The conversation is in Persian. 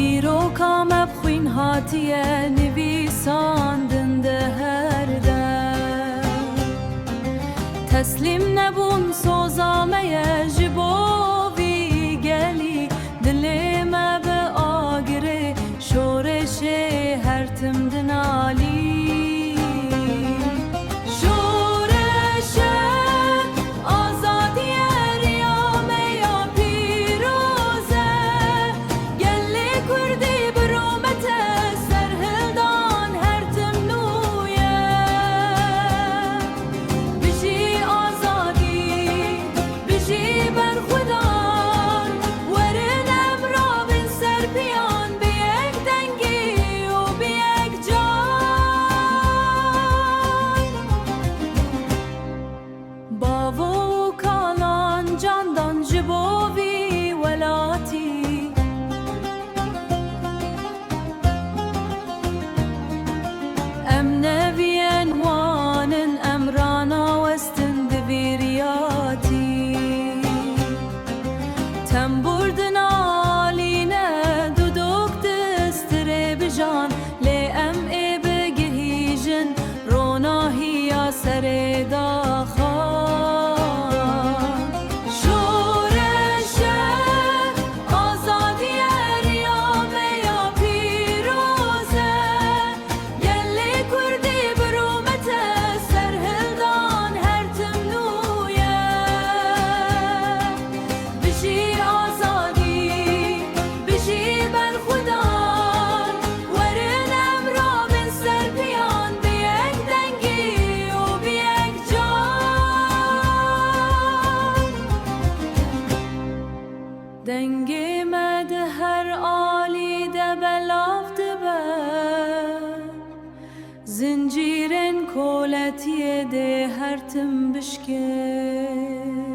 دیروکا مبخوین هاتیه نویساندن ده هر ده تسلیم نبون سوزامه جبوی گلی دلی ما به آگره شورش هر تم دنالی دنگی مد هر آلی ده بلاف دبر زنجیرن کولتی ده هر تم بشکن